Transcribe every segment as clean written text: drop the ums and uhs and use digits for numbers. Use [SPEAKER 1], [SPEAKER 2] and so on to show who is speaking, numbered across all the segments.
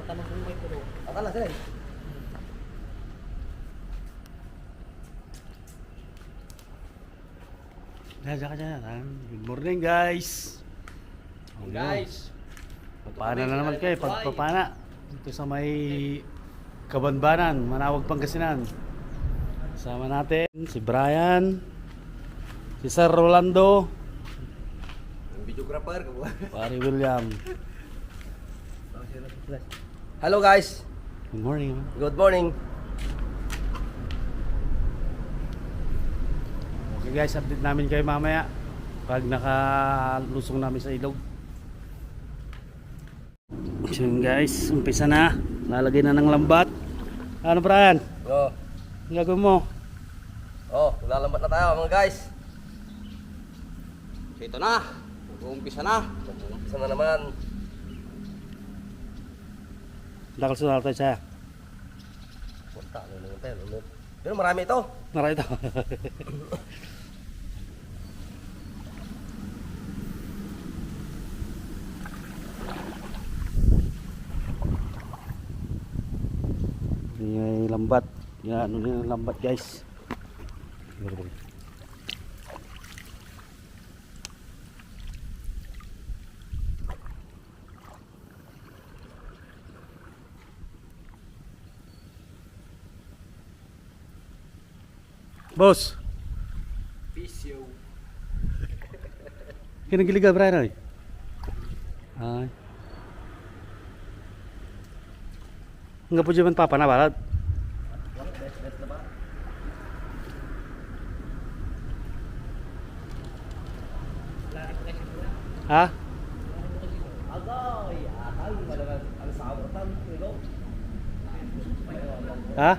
[SPEAKER 1] tanong kung may tulo.
[SPEAKER 2] Akala sila.
[SPEAKER 3] Good morning guys.
[SPEAKER 2] Guys,
[SPEAKER 3] Papana na naman kayo, pagpapana dito sa may Kabanbanan, Manawag, Pangasinan. Kasama natin si Brian, si Sir Rolando,
[SPEAKER 2] ang videographer ka ba?
[SPEAKER 3] Pare William.
[SPEAKER 2] Hello guys.
[SPEAKER 3] Good morning.
[SPEAKER 2] Good morning.
[SPEAKER 3] Okay guys, update namin kayo mamaya pag nakalusong namin sa ilog. So yun guys, umpisa na. Lalagay na ng lambat. Ano Brian?
[SPEAKER 2] Oh,
[SPEAKER 3] Ang gagawin mo?
[SPEAKER 2] lalambat na tayo mga guys. So ito na. Mag-uumpisa na. Mag-uumpisa na naman.
[SPEAKER 3] Dakal sa tayo siya.
[SPEAKER 2] Punta na naman tayo. Pero marami ito.
[SPEAKER 3] Naray ito. May lambat. Yan, ano yung lambat guys. Boss,
[SPEAKER 2] Pisyo.
[SPEAKER 3] kinagilig ka Brian oy. Ay. Nga po dyan papa na balad. Ha?
[SPEAKER 2] Agay, akal, malaman ang sabortan, ilo.
[SPEAKER 3] Ha?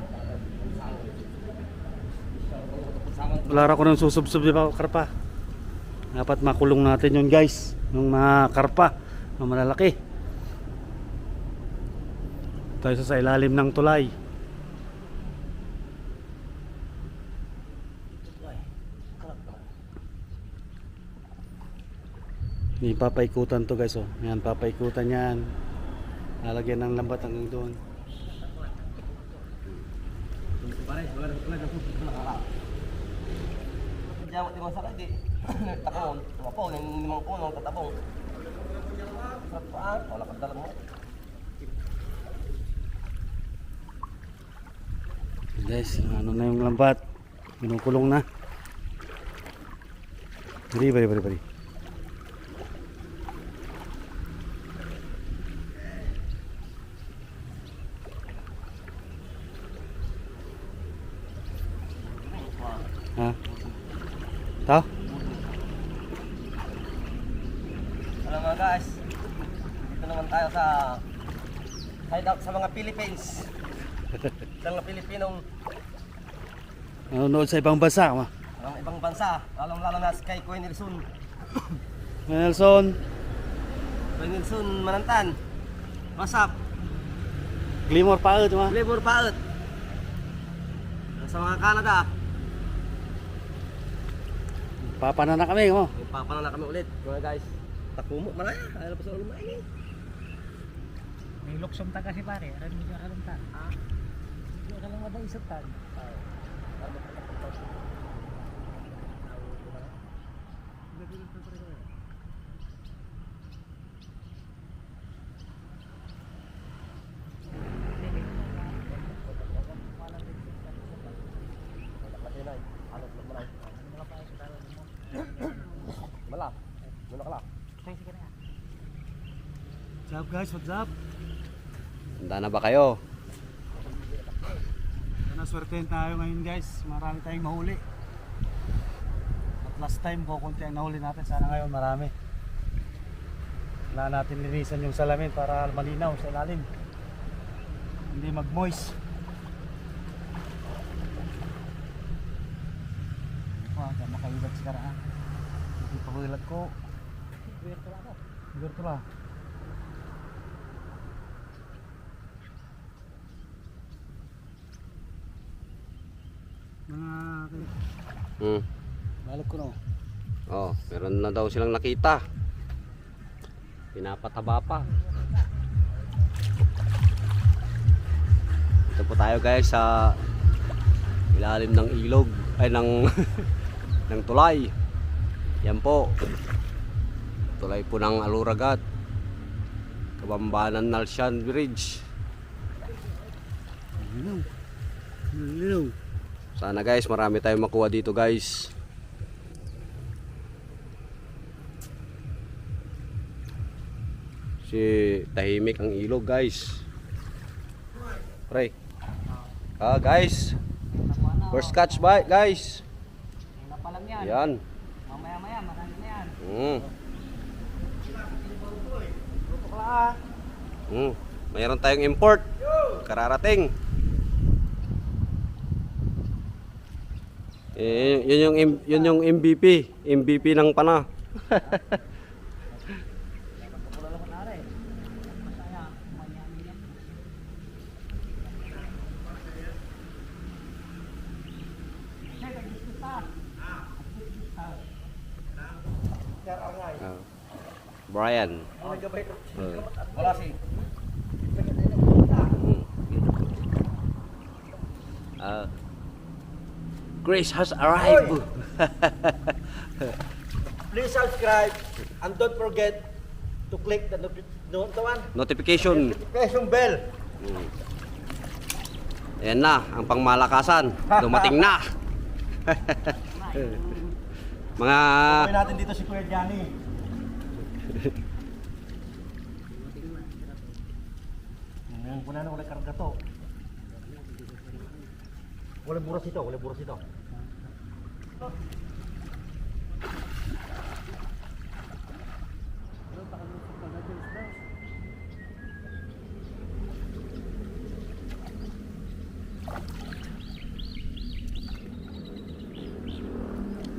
[SPEAKER 3] Wala ra ko ng susubsob di ba karpa. Dapat makulong natin yun guys. Yung mga karpa, mga malalaki. Tayo sa ilalim ng tulay. Hindi papaikutan to guys oh. Yan papaikutan yan. Lalagyan ng lambat hanggang doon.
[SPEAKER 2] Diyan mo timang sakit di. Takon, tumapo, yung limang puno, tatabong. Sarap pa, wala kang dalag mo.
[SPEAKER 3] Guys, ano na yung lambat. Kinukulong na. Bari. Ha? Tao?
[SPEAKER 2] Alam mga guys, dito naman tayo sa hideout sa mga Philippines. Sa mga Pilipinong
[SPEAKER 3] Nanonood sa ibang bansa.
[SPEAKER 2] ng ibang bansa, lalong-lalo na kay Kuya Nelson.
[SPEAKER 3] Nelson.
[SPEAKER 2] Kuya Nelson Manantan. What's up?
[SPEAKER 3] Glimmer pa ito ma.
[SPEAKER 2] Flavor paot. Sa mga Canada,
[SPEAKER 3] Papana na kami oh.
[SPEAKER 2] papana na kami ulit mga guys. Takumo malaya, ayaw pa sa ulo maingay.
[SPEAKER 1] May luksong ta kasi pare. Aram mo ka lang ta. Hindi ka lang maday isang tan.
[SPEAKER 2] Mala. Muna ka lang.
[SPEAKER 3] What's up guys? What's up?
[SPEAKER 2] Handa na ba kayo?
[SPEAKER 3] Naswertein tayo ngayon guys. Marami tayong mahuli. At last time po konti ang nahuli natin. Sana ngayon marami. Wala natin linisan yung salamin para malinaw sa ilalim. Hindi mag-moist. Makahilat sa karaan. Hindi pahilat ko. Virtual lah. Balot ko no.
[SPEAKER 2] Oh, meron na daw silang nakita. Pinapataba pa. Ito po tayo guys sa ilalim ng ilog ay ng ng tulay. Yan po. Tulay po ng Aluragat. Kabambanan Nalshan Bridge. Sana guys marami tayong makuha dito guys. Si tahimik ang ilog guys. Pre. Guys. First catch bite guys.
[SPEAKER 1] Una pa lang yan.
[SPEAKER 2] Yan.
[SPEAKER 1] Mamaya-maya, marami na yan.
[SPEAKER 2] Mayroon tayong import. Kararating. Yun yung MVP ng pana. Brian.
[SPEAKER 4] Wala si.
[SPEAKER 2] Grace has arrived.
[SPEAKER 4] Please subscribe and don't forget to click the
[SPEAKER 2] Notification.
[SPEAKER 4] notification bell.
[SPEAKER 2] Ayan na, ang pangmalakasan. Dumating na. Mga
[SPEAKER 4] Kunin natin dito si Kuya Johnny. Wala na, wala karga to. Wala buras ito, wala buras ito.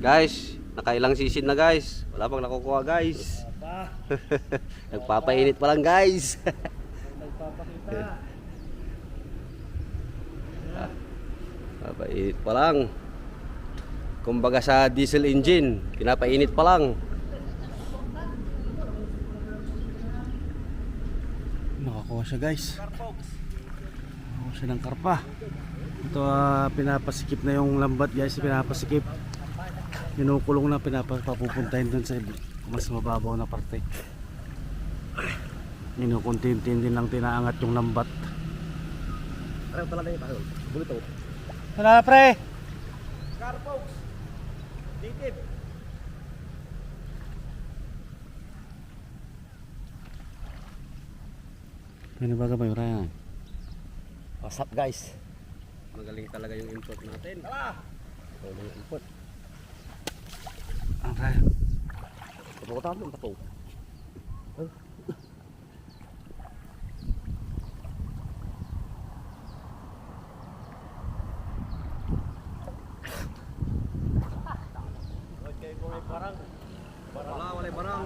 [SPEAKER 2] guys, nakailang sisid na guys. Wala pang nakukuha guys. Nagpapainit pa lang guys.
[SPEAKER 1] Nagpapakita.
[SPEAKER 2] Papainit pa lang. Kumbaga sa diesel engine, pinapainit pa lang.
[SPEAKER 3] Nakakuha siya guys. Nakakuha siya ng karpa. Ito pinapasikip na yung lambat guys. Pinapasikip. Kinukulong na, pinapapupuntahin dun sa mas mababaw na parte. Kinukuntin-tin din lang tinaangat yung lambat.
[SPEAKER 4] Parang talaga yung bahol. Bulito.
[SPEAKER 3] Hala pre!
[SPEAKER 4] Car folks. Native.
[SPEAKER 3] Pinabaga ba yung raya?
[SPEAKER 4] What's up guys?
[SPEAKER 2] Magaling talaga yung import natin.
[SPEAKER 4] Tala!
[SPEAKER 2] Ito yung import.
[SPEAKER 3] Ang raya.
[SPEAKER 2] Kapukutan mo, tapo. Wala barang.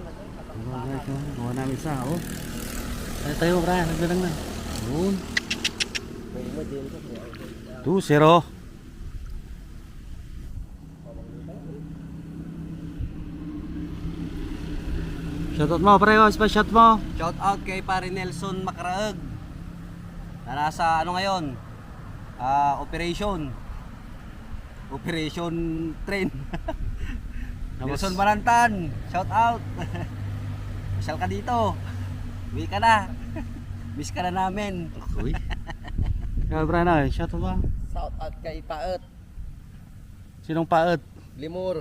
[SPEAKER 3] Gawa namin isa, oh. Tayo raya, nagdalang na. Yun. 2-0. Shoutout mo, pre, shot mo.
[SPEAKER 2] Shout out kay pare Nelson Macaraeg. Na nasa ano ngayon? Operation Train. Nelson Balantan, shout out. Masyal ka dito. Uwi ka na. Miss ka na namin.
[SPEAKER 3] Uy. Kaya pre, na, shoutout mo.
[SPEAKER 4] Shout out kay Paet.
[SPEAKER 3] Sinong paet?
[SPEAKER 4] Limur.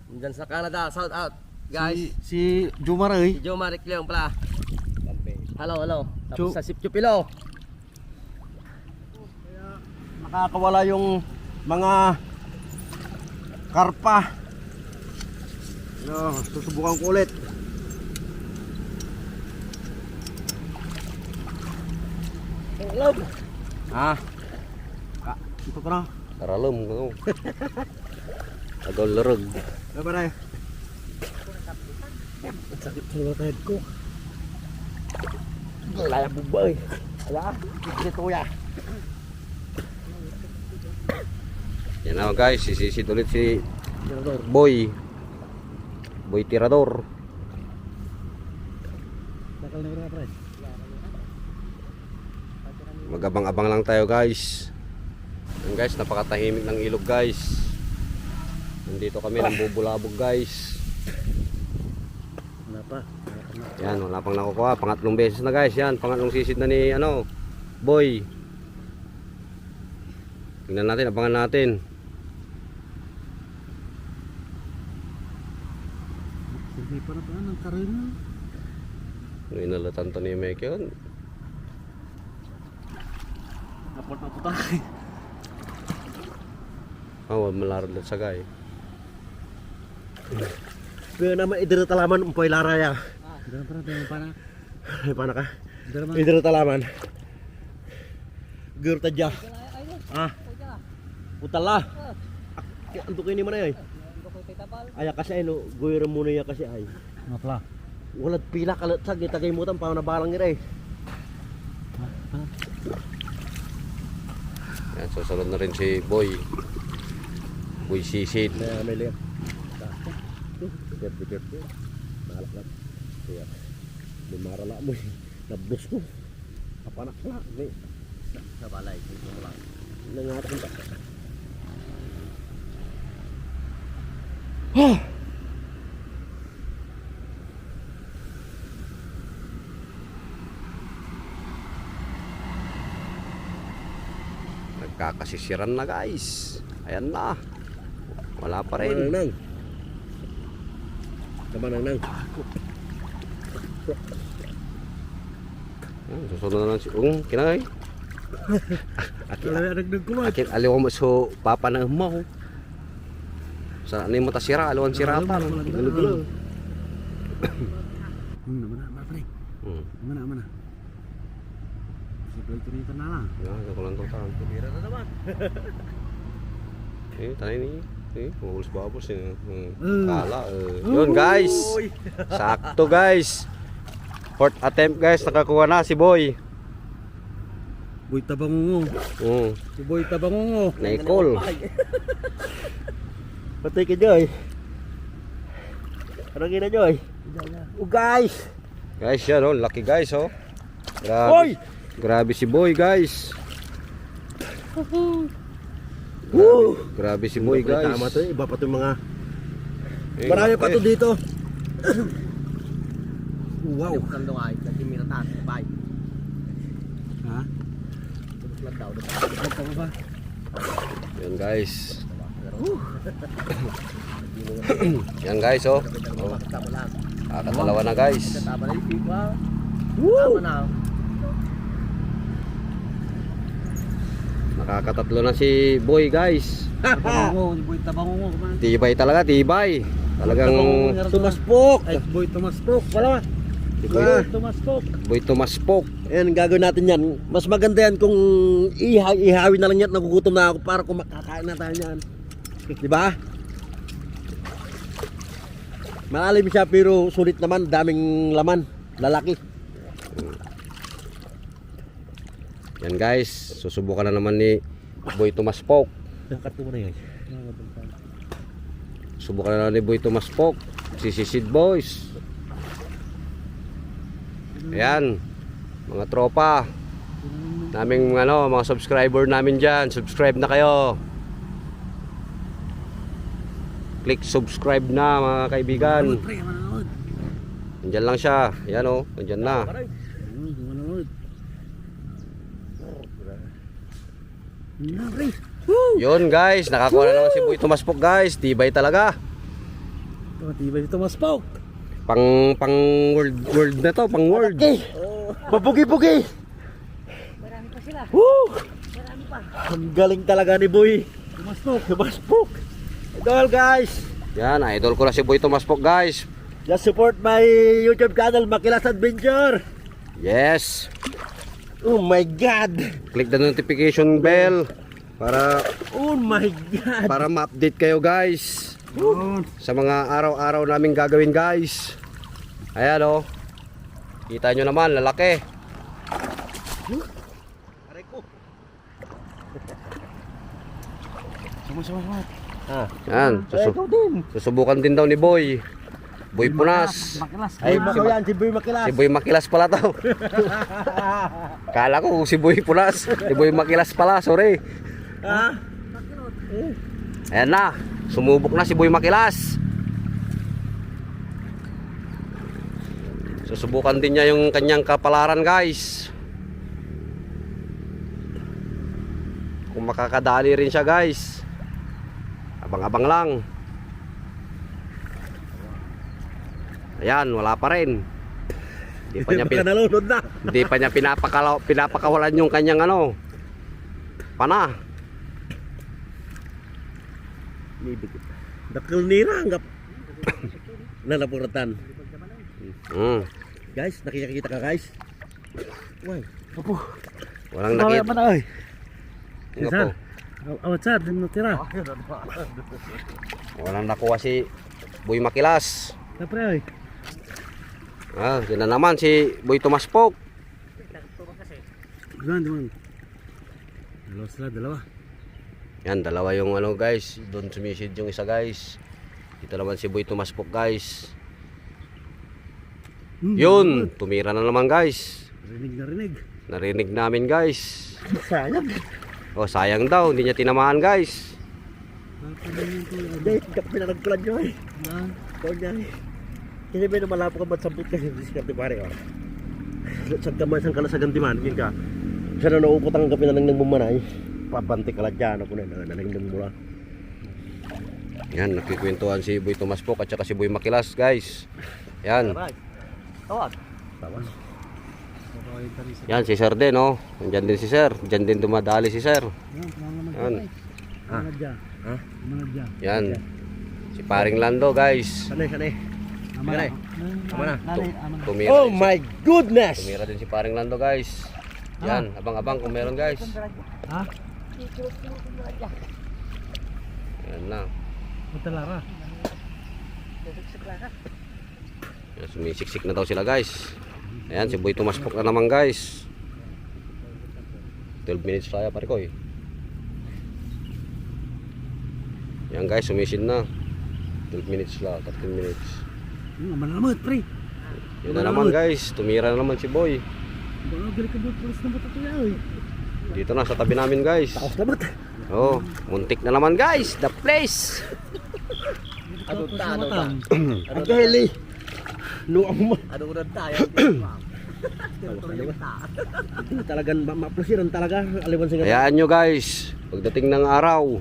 [SPEAKER 4] Diyan sa Canada, shout out. Guys,
[SPEAKER 3] Si Jumar,
[SPEAKER 4] si Joe Maric Leong pala. Hello. Tapos sa Sip Chupilo. Nakakawala yung mga karpa. No, susubukan ko ulit. Hello.
[SPEAKER 3] Ito ka na.
[SPEAKER 2] Taralom ko. Agaw larog.
[SPEAKER 4] Ano ba na? Sakit sa mga head ko. Laya bubay. Ala, dito ya.
[SPEAKER 2] Yan na guys, sisisid ulit si Boy Tirador.
[SPEAKER 3] Bakal na pre.
[SPEAKER 2] Magabang-abang lang tayo guys. Yan guys, napakatahimik ng ilog guys. Nandito kami ng bubulabog guys.
[SPEAKER 3] Wala pa.
[SPEAKER 2] Yan, wala pang nakukuha. Pangatlong beses na guys. Yan, pangatlong sisid na ni Boy. Tingnan natin, abangan natin.
[SPEAKER 3] Hindi pa na pa ng karina.
[SPEAKER 2] Inalatan to ni Mike yun.
[SPEAKER 3] Napot na po tayo.
[SPEAKER 2] Malarad lang sa guy.
[SPEAKER 5] Kaya naman idira talaman umpoy laraya.
[SPEAKER 3] Dala pa na.
[SPEAKER 5] Ay paano ka?
[SPEAKER 3] Dala man.
[SPEAKER 5] Idira talaman. Gur tadya. Ah. Putala. Untuk ini mana ay? Aya kasi ay no, guyro muna ya kasi ay.
[SPEAKER 3] Ngapla.
[SPEAKER 5] Walad pila kalat sa tagay mo tan pa na balang ire.
[SPEAKER 2] Yan, susunod na rin si Boy. Boy sisid.
[SPEAKER 5] Na may lihat. Pikir. Balak lang. Kaya lumarala mo. Nablos ko. Kapanak na.
[SPEAKER 4] Sa balay, dito mo lang.
[SPEAKER 5] Nangatak ka.
[SPEAKER 2] Nagkakasisiran na guys. Ayan na. Wala pa rin.
[SPEAKER 5] Nang. Nang.
[SPEAKER 2] Yan, susunod na lang si kinay.
[SPEAKER 5] Wala nagdag kumat.
[SPEAKER 2] Akin aliw mo so papa na mo. Sa ano mo ta sira, aliwan sira pa. Gulo-gulo.
[SPEAKER 3] Mana pre. Mana. Sebelum cerita na lang.
[SPEAKER 2] Ya, ako lang tong taon.
[SPEAKER 5] Bira na naman.
[SPEAKER 2] Tanay ni. Babos yun. Kala. Yun guys. Sakto guys. Fourth attempt guys, nakakuha na si Boy.
[SPEAKER 3] Boy Tabangungo. Si Boy Tabangungo.
[SPEAKER 2] Naikol.
[SPEAKER 5] Patay ka Joy. Ano gina Joy? Guys.
[SPEAKER 2] Guys yan oh, lucky guys oh. Grabe.
[SPEAKER 5] Oy!
[SPEAKER 2] Grabe si Boy guys. Grabe si Boy guys.
[SPEAKER 5] Tama to, iba pa to mga
[SPEAKER 2] Marami
[SPEAKER 5] pa to dito.
[SPEAKER 4] Wow. Bukan dong ay, lagi miratan, bye.
[SPEAKER 3] Ha?
[SPEAKER 4] Terus lang daw.
[SPEAKER 3] Apa ba?
[SPEAKER 2] Yan guys. Yan guys oh.
[SPEAKER 4] Tama lang.
[SPEAKER 2] Kakatalawa na guys.
[SPEAKER 4] Tama na yung pipa. Tama na.
[SPEAKER 2] Nakakatatlo na si Boy guys.
[SPEAKER 3] Tabangungo, Boy Tabangungo.
[SPEAKER 2] Tibay talaga, tibay. Talagang
[SPEAKER 5] Tumaspok.
[SPEAKER 3] Ay, Boy Tumaspok pala.
[SPEAKER 2] si
[SPEAKER 3] Boy
[SPEAKER 2] Boy,
[SPEAKER 3] Tumaspok.
[SPEAKER 2] Boy tumaspok.
[SPEAKER 5] Ayan, gagawin natin yan. Mas maganda yan kung ihawin na lang yan. Nagugutom na ako para kung makakain na tayo yan. Diba? Malalim siya pero sulit naman. Daming laman. Lalaki.
[SPEAKER 2] Yan guys, susubukan na naman ni Boy tumaspok.
[SPEAKER 5] Nakat mo na yan.
[SPEAKER 2] Subukan na naman ni Boy tumaspok. Sisisid boys. Ayan, mga tropa. Naming mga subscriber namin dyan. Subscribe na kayo. Click subscribe na mga kaibigan.
[SPEAKER 3] Pre, manood.
[SPEAKER 2] Nandyan lang siya. Ayan o, nandyan na.
[SPEAKER 3] Manood. Na, pre.
[SPEAKER 2] Yun guys, nakakuha na naman si Boy tumaspok guys. Tibay talaga.
[SPEAKER 3] Matibay si Tumaspok.
[SPEAKER 2] Pang world na to, pang world.
[SPEAKER 5] Okay. Mabugi-bugi.
[SPEAKER 1] Marami pa sila.
[SPEAKER 5] Woo!
[SPEAKER 1] Marami pa.
[SPEAKER 5] Ang galing talaga ni Boy.
[SPEAKER 3] Tumaspok.
[SPEAKER 5] Tumaspok. Idol guys.
[SPEAKER 2] Yan, idol ko na si Boy tumaspok guys.
[SPEAKER 5] Just support my YouTube channel, Makilas Adventure.
[SPEAKER 2] Yes.
[SPEAKER 5] Oh my God.
[SPEAKER 2] Click the notification bell para
[SPEAKER 5] Oh my God.
[SPEAKER 2] ma-update kayo guys sa mga araw-araw naming gagawin guys. Ayan o. Kita nyo naman, lalaki.
[SPEAKER 3] Sama.
[SPEAKER 5] Ah.
[SPEAKER 2] Yan, susubukan din daw ni Boy. Boy Punas.
[SPEAKER 1] Makilas.
[SPEAKER 5] Ay, bako yan, si Boy Makilas.
[SPEAKER 2] Si Boy Makilas pala to. Kala ko si Boy Punas. Si Boy Makilas pala, sorry.
[SPEAKER 5] Ha?
[SPEAKER 2] Ayan na, sumubok na si Boy Makilas. Susubukan din niya yung kanyang kapalaran, guys. Kung makakadali rin siya, guys. Abang-abang lang. Ayan, wala pa rin. Hindi pa niya,
[SPEAKER 5] nalunod na.
[SPEAKER 2] hindi pa niya pinapakawalan yung kanyang ano, pana.
[SPEAKER 5] Dakil nira anggap. Nalapuratan. Guys, nakikita ka guys. Why?
[SPEAKER 3] Opo.
[SPEAKER 2] Walang
[SPEAKER 3] Nakita.
[SPEAKER 2] nakita.
[SPEAKER 3] Man ay.
[SPEAKER 2] Nga po.
[SPEAKER 3] Awat sir, din mo tira.
[SPEAKER 2] Walang nakuha si Boy Makilas.
[SPEAKER 3] Tapre ay.
[SPEAKER 2] Yun na naman si Boy Tumaspok.
[SPEAKER 3] Duman. Dalawa sila, dalawa.
[SPEAKER 2] Yan, dalawa yung ano, guys. Doon sumisid yung isa, guys. Dito naman si Boy Tumaspok, guys. Yun, tumira na naman, guys.
[SPEAKER 3] Rinig.
[SPEAKER 2] Narinig namin, guys.
[SPEAKER 5] Sayang.
[SPEAKER 2] Oh, sayang daw, hindi niya tinamaan, guys.
[SPEAKER 5] Guys, pinaragkulan nyo eh. Kau niya eh. Kasi may namalapo ka ba't sampit kasi diskarte pare oh. Sa kamay sang kala sa gantiman, kin ka. Siya na naukot ang kapin na nang bumanay. Pabante ka lang dyan ako na nanangdang mula.
[SPEAKER 2] Yan, nakikwentuhan si Boy Tumaspok at saka si Boy Makilas, guys. Yan.
[SPEAKER 5] Tawag. Tawas.
[SPEAKER 2] Yan, si Sir din, oh. Nandyan din si Sir. Diyan din dumadali si Sir. Yan. Yan. Si Paring Lando, guys.
[SPEAKER 5] Sanay.
[SPEAKER 3] Amana.
[SPEAKER 2] Tumira
[SPEAKER 5] Oh
[SPEAKER 2] din
[SPEAKER 5] my goodness!
[SPEAKER 2] Tumira din si Paring Lando, guys. Yan, abang-abang kung meron, guys.
[SPEAKER 3] Ha?
[SPEAKER 2] Yan na.
[SPEAKER 3] Matalara.
[SPEAKER 2] Yan, sumisiksik na daw sila, guys. Ayan, si Boy Tumaspok na naman, guys. 12 minutes saya, pare ko, eh. Yan, guys, sumisid na. 12 minutes lang, 13 minutes.
[SPEAKER 3] Malamot, pre.
[SPEAKER 2] Yun na naman, guys. Tumira na naman si Boy.
[SPEAKER 3] Gali ka pulis na bato tuya, oy.
[SPEAKER 2] Dito na, sa tabi namin, guys.
[SPEAKER 5] Taos na ba't?
[SPEAKER 2] Oh, muntik na naman, guys. The place.
[SPEAKER 5] Ano Ang gahili! Luang mo!
[SPEAKER 4] Ano unan tayo?
[SPEAKER 5] Talagang maplasiran talaga. Aliwan sa
[SPEAKER 2] Hayaan nyo, guys. Pagdating ng araw,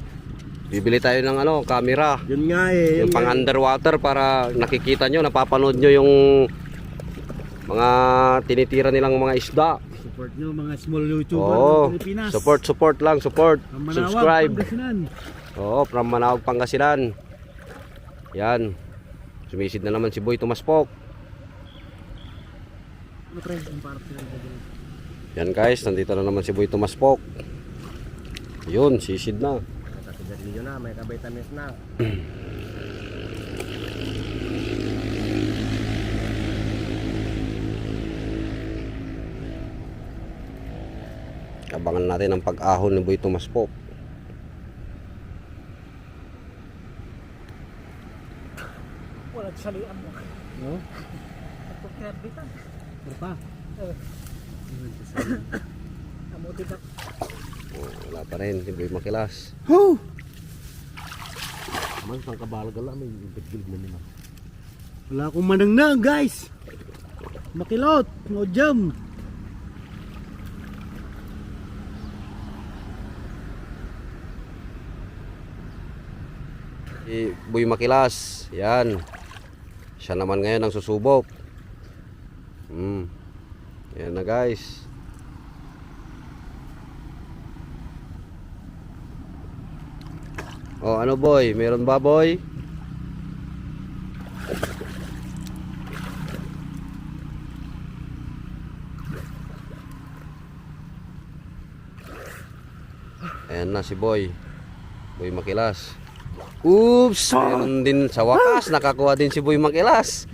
[SPEAKER 2] bibili tayo ng ano, camera.
[SPEAKER 5] Yun nga eh.
[SPEAKER 2] Yung pang underwater para nakikita nyo, napapanood nyo yung mga tinitira nilang mga isda.
[SPEAKER 3] Support nyo mga small YouTuber
[SPEAKER 2] Oo,
[SPEAKER 3] ng Pilipinas.
[SPEAKER 2] support lang, support.
[SPEAKER 3] Ang Manawag,
[SPEAKER 2] Subscribe.
[SPEAKER 3] Pangasinan.
[SPEAKER 2] Oo, from Manawag, Pangasinan. Yan. Sumisid na naman si Boy Tumaspok.
[SPEAKER 3] Ano pre, ang parang sila dito.
[SPEAKER 2] Yan, guys, nandito na naman si Boy Tumaspok. Yun, sisid na.
[SPEAKER 5] Sigarilyo na, may ka-vitamins na.
[SPEAKER 2] Abangan natin ang pag-ahon ni Boy Tumaspok.
[SPEAKER 1] Wala salian mo.
[SPEAKER 3] No?
[SPEAKER 1] Pagkabitan.
[SPEAKER 3] Berpa.
[SPEAKER 1] Amo diba?
[SPEAKER 2] Oh, wala pa rin si Boy Makilas.
[SPEAKER 3] Ho!
[SPEAKER 5] Man, pang kabalagal lang, may gilid na nila.
[SPEAKER 3] Wala akong manang guys. Makilot, ngodjam.
[SPEAKER 2] Si Boy Makilas, yan. Siya naman ngayon ang susubok. Yan na, guys. Oh, ano boy? Meron ba, boy? Ayan na si Boy. Boy Makilas. Oops! Meron din sa wakas. Nakakuha din si Boy Makilas.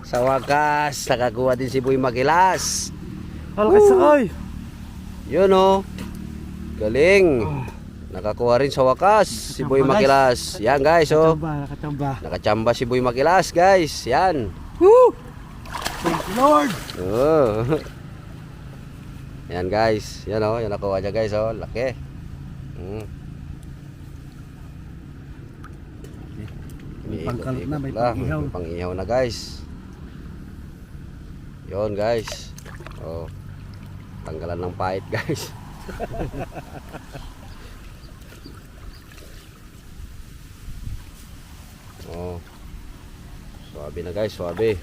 [SPEAKER 2] Sa wakas, nakakuha din si Boy Makilas.
[SPEAKER 3] Alakas oy.
[SPEAKER 2] Yun oh. Galing. Nakakuha rin sa wakas si Boy Makilas. Yan guys, oh.
[SPEAKER 3] Nakachamba.
[SPEAKER 2] Nakachamba si Boy Makilas, guys. Yan.
[SPEAKER 3] Woo! Thank you, Lord!
[SPEAKER 2] Oh. Yan guys. Yan oh, yan nakuha niya guys, oh. Laki.
[SPEAKER 3] May pangkalat na, may
[SPEAKER 2] Ikot-ikot lang.
[SPEAKER 3] pang-ihaw.
[SPEAKER 2] May pang-ihaw na guys. Yon guys. Oh. Tanggalan ng pait guys. Oh. Swabe na guys, swabe.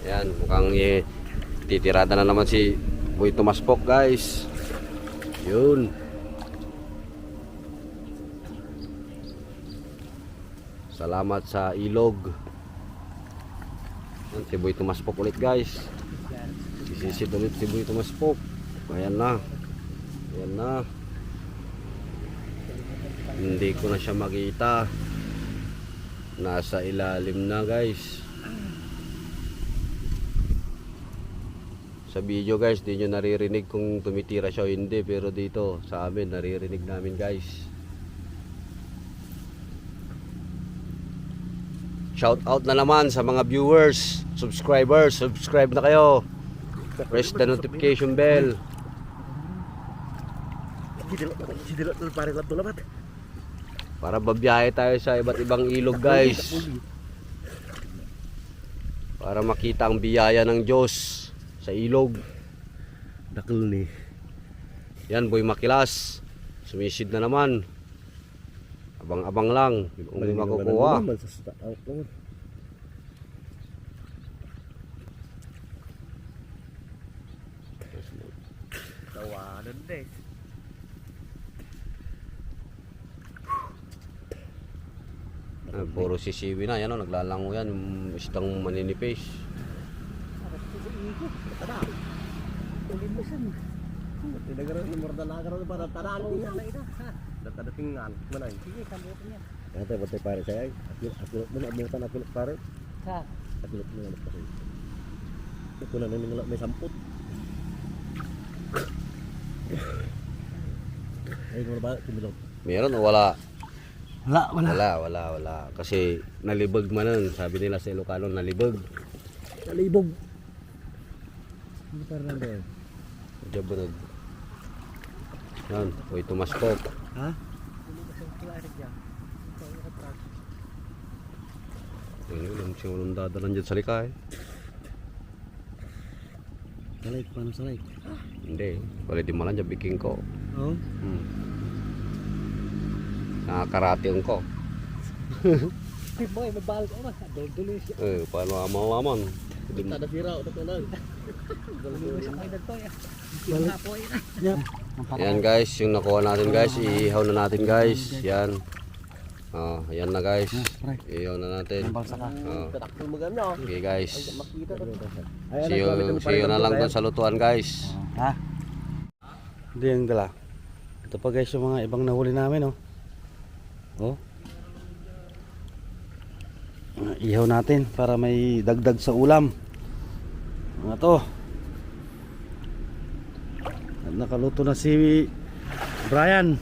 [SPEAKER 2] Yan, mukhang titirada na naman si Boy Tumaspok guys. Yun. Salamat sa ilog. Yan, si Boy Tumaspok ulit guys. Sisisid ulit si Boy Tumaspok. Ayan na. Ayan na. Hindi ko na siya makita. Nasa ilalim na guys. Sa video guys, di nyo naririnig kung tumitira siya o hindi. Pero dito sa amin, naririnig namin guys. Shout out na naman sa mga viewers, subscribers. Subscribe na kayo. Press the notification bell.
[SPEAKER 5] Sidilot na pare lang labat.
[SPEAKER 2] Para babiyahe tayo sa iba't ibang ilog guys. Para makita ang biyaya ng Diyos sa ilog.
[SPEAKER 5] Dakil ni.
[SPEAKER 2] Yan, Boy Makilas. Sumisid na naman. Abang-abang lang kung makukuha.
[SPEAKER 5] Tawanan din.
[SPEAKER 2] Puro sisiwi na. Yan o, naglalango yan. Yung isdang maninipis.
[SPEAKER 5] Tinagaran ni Mordalaga para tanalo niya. Datadatingan manay.
[SPEAKER 1] Sige, kambutin niya.
[SPEAKER 5] Kaya batay pare saya. Aku mo na abutan aku pare.
[SPEAKER 1] Sa,
[SPEAKER 5] Aku mo na pare. Ito na nang may samput. Ay mo ba tumulong?
[SPEAKER 2] Meron o wala?
[SPEAKER 3] Wala.
[SPEAKER 2] Wala. Kasi nalibog man nun. Sabi nila sa Ilocano, nalibog.
[SPEAKER 5] Kalibog. Ano para lang din?
[SPEAKER 2] Diyabunog. Yan, Boy Tumaspok.
[SPEAKER 3] Ha?
[SPEAKER 2] Ayun, siya unong dadalan dyan sa likay.
[SPEAKER 3] Salay, paano salay?
[SPEAKER 2] Hindi, wala di malan dyan biking ko.
[SPEAKER 3] Oo.
[SPEAKER 2] Nakakarating ko.
[SPEAKER 1] si Boy, may bahal ko ba? Dol-dolo siya.
[SPEAKER 2] Paano malaman?
[SPEAKER 5] Tada sira o to lang.
[SPEAKER 1] Dol-dolo siya kayo dagto ya. Yung hapoy na.
[SPEAKER 3] Yep.
[SPEAKER 2] Yan guys, yung nakuha natin guys, iihaw na natin guys. Yan. Yan na guys. Iihaw na natin.
[SPEAKER 5] Takil maganda.
[SPEAKER 2] Okay guys.
[SPEAKER 5] Makita to.
[SPEAKER 2] See you na lang doon sa lutuan guys.
[SPEAKER 3] Ha? Hindi yung dala. Ito pa guys yung mga ibang nahuli namin, oh. Oh. Ihaw natin para may dagdag sa ulam. Mga to. At nakaluto na si Brian.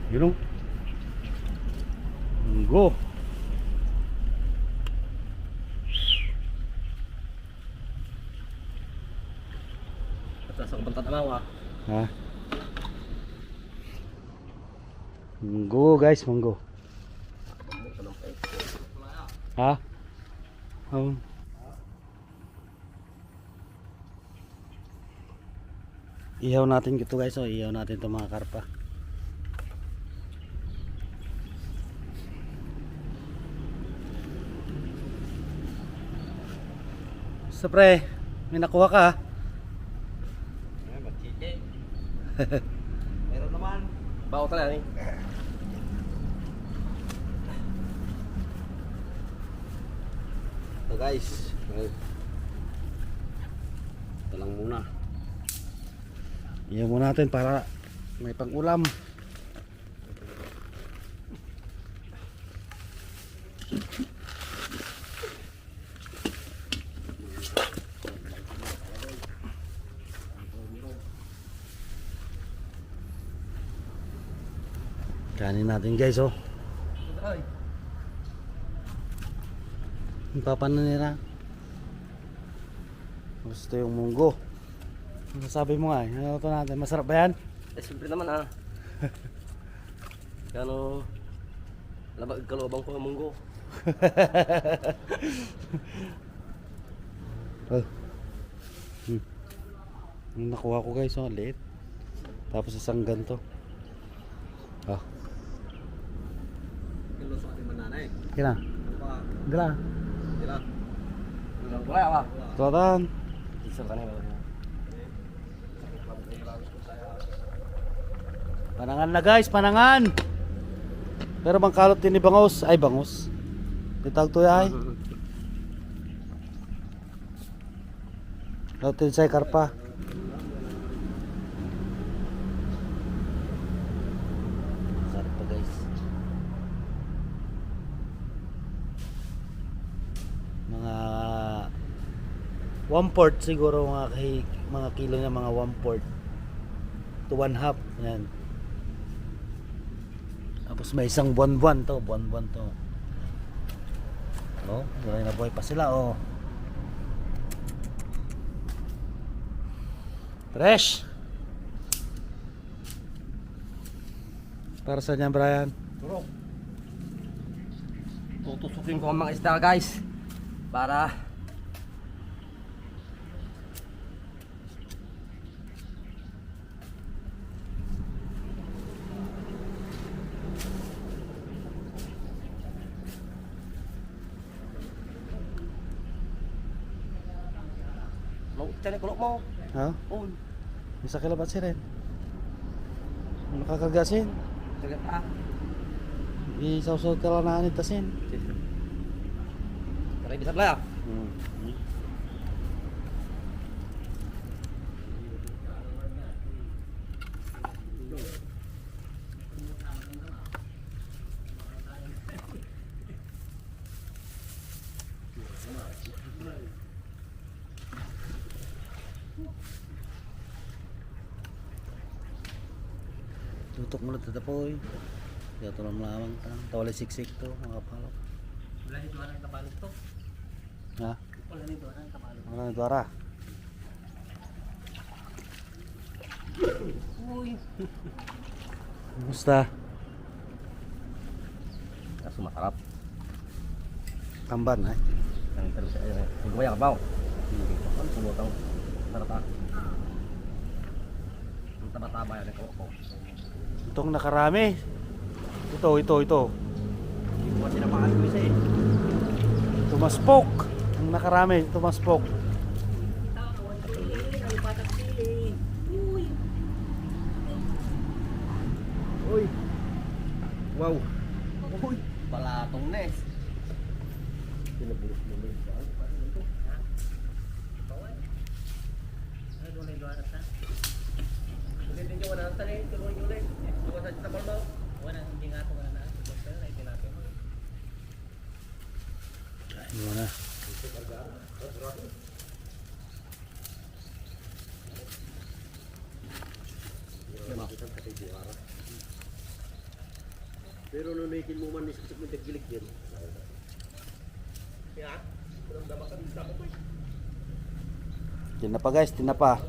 [SPEAKER 3] Yun, oh. Go.
[SPEAKER 5] Sa kabantat amawa.
[SPEAKER 3] Ha? Munggo guys, munggo. Ha? Ihaw natin ito guys, oh. Ihaw natin itong mga karpa. So pre, may nakuha ka ha?
[SPEAKER 2] Meron naman.
[SPEAKER 5] Bawo tala ni.
[SPEAKER 2] Ito guys. Ito lang muna.
[SPEAKER 3] Ihaw mo natin para may pang ulam. Kanin natin guys oh.
[SPEAKER 4] Ay.
[SPEAKER 3] Ang papanan nila. Gusto yung munggo. Ano sabi mo nga eh? Ano ito natin? Masarap ba yan?
[SPEAKER 4] Eh, siyempre naman ah. Kano, labag kalobang ko ang munggo.
[SPEAKER 3] Oh. Yung nakuha ko guys, oh, liit. Tapos isang ganto. Oh.
[SPEAKER 2] Ilos ating mananay.
[SPEAKER 3] Kina. Gala.
[SPEAKER 4] Ilang buhay ako.
[SPEAKER 3] Tuwatan.
[SPEAKER 4] Isa ka na.
[SPEAKER 3] Panangan na guys, panangan. Pero bang kalot din ni bangos? Ay bangos. Ditag to ay. Kalot din sa karpa. Sarap pa guys. Mga 1/4 siguro mga kilo niya, mga 1/4 to 1/2 yan. Tapos may isang buwan-buwan to, oh, buhay na buhay pa sila oh. Fresh. Para sa niyan Brian.
[SPEAKER 4] Turok. Tutusukin ko ang mga isda guys. Para Tiyan kulok mo.
[SPEAKER 3] Ha?
[SPEAKER 4] Oh,
[SPEAKER 3] Bisa kilabat si Ren. Nakakagasin.
[SPEAKER 4] tagat ah.
[SPEAKER 3] Isaw-saw ka lang na anitasin.
[SPEAKER 4] Taray bisat lah.
[SPEAKER 3] Tutok mo na tatapoy. Kaya ito lang lamang tawalay siksik to mga palok.
[SPEAKER 1] Wala nito ang kabalog to.
[SPEAKER 3] Ha?
[SPEAKER 1] Wala nito ang kabalog.
[SPEAKER 3] Wala na dwara.
[SPEAKER 1] Uy.
[SPEAKER 3] Kumusta?
[SPEAKER 4] Kaso masarap.
[SPEAKER 3] Tamban ay.
[SPEAKER 4] Ang terus ay gumaya ka ba? Kan sumutang. Sarap ah. Ang taba-taba yan ko.
[SPEAKER 3] Itong nakarami. Ito.
[SPEAKER 4] Hindi ko kasi napakan ko isa eh.
[SPEAKER 3] Tumaspok. Ang nakarami, tumaspok.
[SPEAKER 4] Uy. Wow. Uy. Balatong nes. Pinabulok mo na ito.
[SPEAKER 1] Ay, wala nito ang ta.
[SPEAKER 4] Hindi nyo wala nang tanin. Tuloy nyo ulit. Tuwa sa tabal mo.
[SPEAKER 1] Wala hindi nga to wala na. Basta na itilapin mo.
[SPEAKER 3] Kain mo na.
[SPEAKER 5] Pero nunuikin mo man ni sakit mo taggilik din.
[SPEAKER 3] Tinapa guys, tinapa.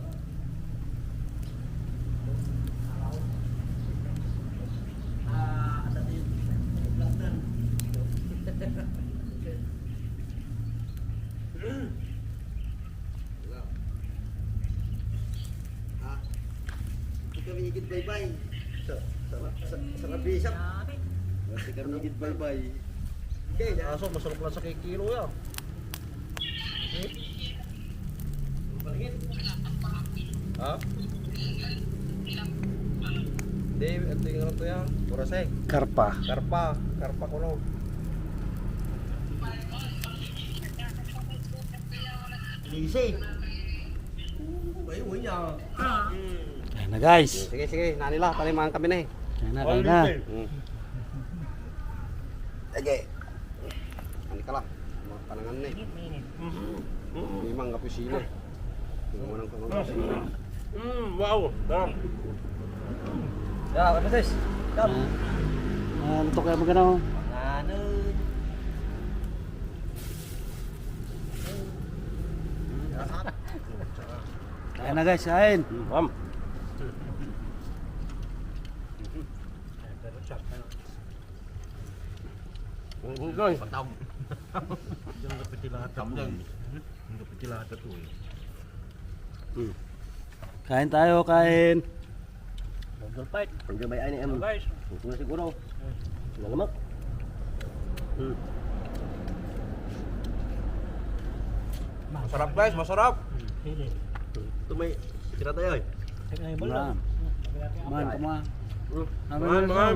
[SPEAKER 5] Kami higit bye-bye. Sa bisap. Kami higit bye-bye. Okay, aso masarap lang sa kilo yan. Ha? Hindi, ito yung ano to yan. Purasek.
[SPEAKER 3] Karpa.
[SPEAKER 5] Karpa kuno. Easy. Bayo niya.
[SPEAKER 3] Ayan na guys.
[SPEAKER 2] Sige, nanila, palimahan kami na eh.
[SPEAKER 3] Ayan na.
[SPEAKER 2] Sige. Ani ka lang. Mga panangan na eh.
[SPEAKER 1] Minit.
[SPEAKER 2] Limang kapisino. Tingnan mo ng kapisino.
[SPEAKER 5] Wow.
[SPEAKER 4] Ya, apa sih?
[SPEAKER 3] Ayan. Luto kayo magano. Kain na guys, kain.
[SPEAKER 5] Ma'am. Guys.
[SPEAKER 3] Kain tayo, kain.
[SPEAKER 5] Hindi may ay ni em. Ito na siguro. Lalamak.
[SPEAKER 2] Masarap guys, masarap.
[SPEAKER 5] Ito may tira tayo eh.
[SPEAKER 3] Wala. Man, kuma.
[SPEAKER 5] Mangan.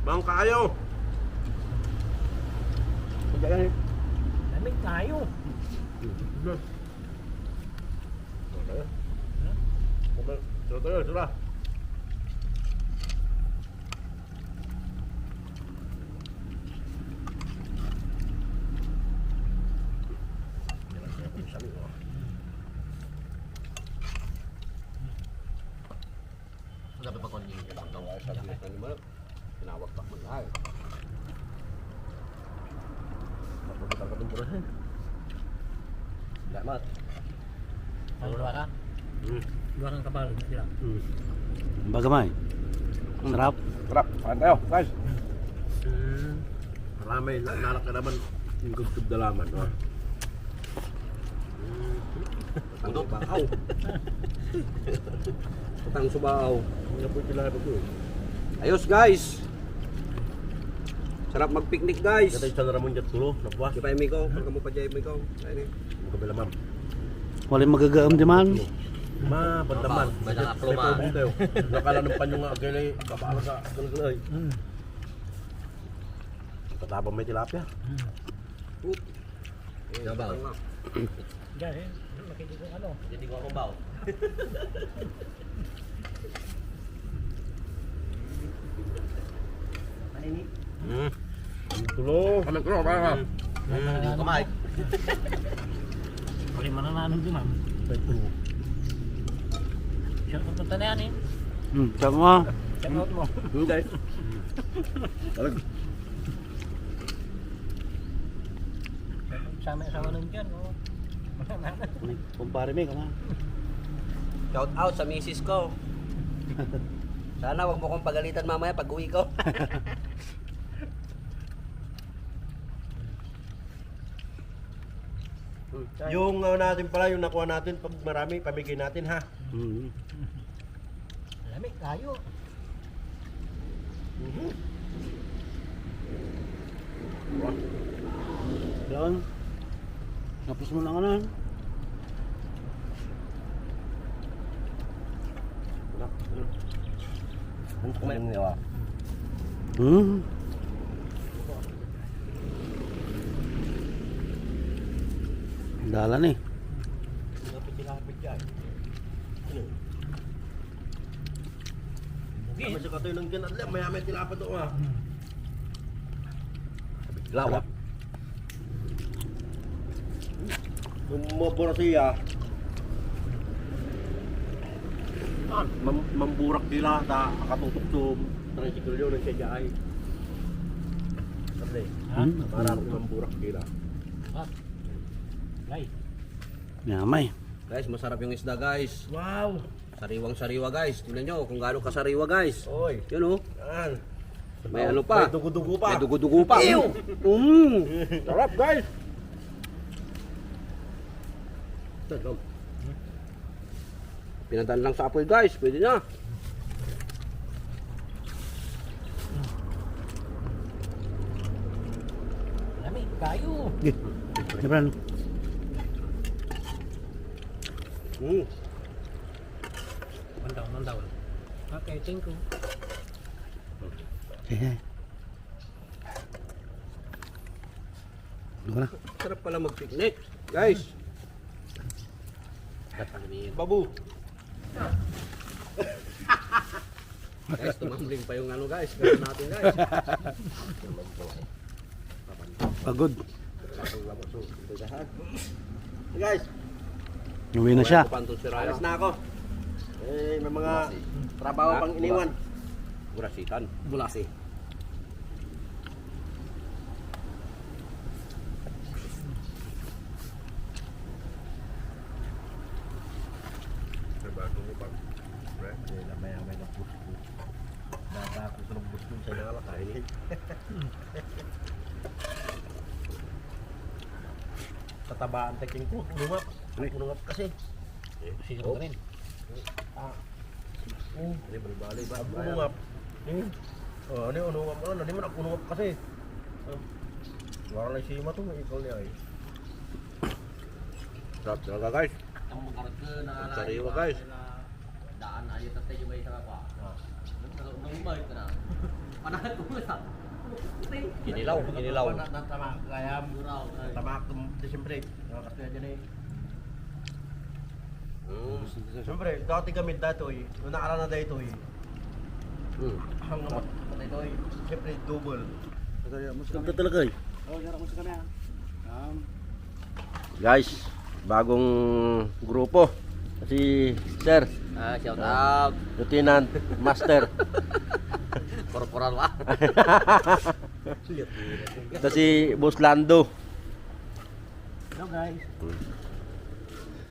[SPEAKER 5] Bang kayo.
[SPEAKER 1] Lamig tayo.
[SPEAKER 5] Tira.
[SPEAKER 2] Dapat pa kon yung tinawag pa man ay.
[SPEAKER 5] Papuputan ka itong buras eh. Salamat.
[SPEAKER 1] Dua ka? Dua kang kapal. Sila.
[SPEAKER 3] Bagamay. Sarap.
[SPEAKER 5] Sarap. Kain tayo, guys. Marami. Nanak ka naman yung gugtub dalaman.
[SPEAKER 2] Ano bakaw? Patang subaw.
[SPEAKER 5] Hindi po sila ito eh.
[SPEAKER 2] Ayos guys. Sarap mag-picnic guys.
[SPEAKER 5] Kata isa na ramon dyan tulo. Nabuwa.
[SPEAKER 2] Di pa imi ko, pag mo pa dyan imi ko. Ayun eh.
[SPEAKER 5] Magkabila ma'am.
[SPEAKER 3] Walang magagaam di man.
[SPEAKER 5] Ma, bandaman.
[SPEAKER 2] May nakaplo,
[SPEAKER 5] May
[SPEAKER 2] ma.
[SPEAKER 5] problem tayo. Nakala ng panyo nga agay kapaala sa galgalay. Katapang may tilapia.
[SPEAKER 2] Dabaw.
[SPEAKER 1] Diyan eh. Makikita ko ano.
[SPEAKER 4] Hindi ko kumbaw.
[SPEAKER 5] Tulo.
[SPEAKER 2] Kami ko, ba?
[SPEAKER 4] Kumay.
[SPEAKER 1] Pag manananong din ma'am. Siya kung punta na yan eh.
[SPEAKER 3] Tama.
[SPEAKER 1] Check out mo.
[SPEAKER 5] Hindi.
[SPEAKER 1] Sama nun dyan. Oh.
[SPEAKER 3] Kumpare me, kama.
[SPEAKER 2] Shout out sa misis ko. Sana wag mo kong pagalitan mamaya pag uwi ko.
[SPEAKER 5] Yung natin pala, yung nakuha natin, pag marami, pamigay natin ha.
[SPEAKER 1] Lamig tayo.
[SPEAKER 3] Yan. Tapos mo na kanan.
[SPEAKER 5] Kumain niya.
[SPEAKER 3] Dala ni.
[SPEAKER 5] Lapit yan. Kami sa katoy ng kinadli, may tilapad doon ha. Lawa. Yung mabura siya, mamburak nila, katutok to tricycle yun, ang siya ay. Kasi, para mamburak nila.
[SPEAKER 1] Ay.
[SPEAKER 3] Yamay.
[SPEAKER 2] Guys, masarap yung isda guys.
[SPEAKER 5] Wow!
[SPEAKER 2] Sariwang sariwa guys. Tingnan nyo kung gaano kasariwa guys.
[SPEAKER 5] Oy!
[SPEAKER 2] Yun oh.
[SPEAKER 5] Yan!
[SPEAKER 2] May ano pa?
[SPEAKER 5] May dugo-dugo pa!
[SPEAKER 2] May dugo-dugo pa.
[SPEAKER 5] Ew!
[SPEAKER 2] Sarap guys. Pinadaan lang sa apoy guys. Pwede na.
[SPEAKER 1] Lamig tayo.
[SPEAKER 3] Siyempre.
[SPEAKER 1] Mandaw. Okay, thank you.
[SPEAKER 3] Ano na?
[SPEAKER 2] Sarap pala mag-picnic. Guys.
[SPEAKER 5] Babu!
[SPEAKER 2] Guys, tumambling pa yung ano guys. Gawin natin guys.
[SPEAKER 3] Pagod.
[SPEAKER 5] Hey guys!
[SPEAKER 3] Uwi na siya.
[SPEAKER 2] Pantol si Raya.
[SPEAKER 5] Alas na ako! Eh, may mga trabaho pang iniwan.
[SPEAKER 2] Burasitan.
[SPEAKER 4] Bulasi.
[SPEAKER 5] Kainin. Tatabaan taking ko. Unungap kasi.
[SPEAKER 1] Sino
[SPEAKER 5] Oh.
[SPEAKER 1] ka rin?
[SPEAKER 5] Ini berbalik ba? Unungap. Ini. Oh, ini unungap. Ano, di man ako unungap kasi. Wala lang si Ima tuh, ikaw niya ay. Sarap talaga guys.
[SPEAKER 4] Ang magkarga na
[SPEAKER 5] Sariwa guys.
[SPEAKER 4] Daan aja tatay yung may isa pa. Nangumay ka na. Panahan ko na.
[SPEAKER 5] Kinilaw.
[SPEAKER 4] Tama kaya muraw.
[SPEAKER 5] Tama di siyempre. Nakakasya dyan eh. Siyempre, dati gamit dito eh. Nung nakaraan na dito eh. Hanggang matay ito eh. Siyempre, double. Ganda talaga eh.
[SPEAKER 3] Oh, jarang mo sa kanya.
[SPEAKER 5] Guys, bagong grupo. Si Sir,
[SPEAKER 4] Shout out.
[SPEAKER 5] Lieutenant, Master.
[SPEAKER 4] Korporal ba?
[SPEAKER 5] Ito si Boss Lando.
[SPEAKER 1] Hello guys.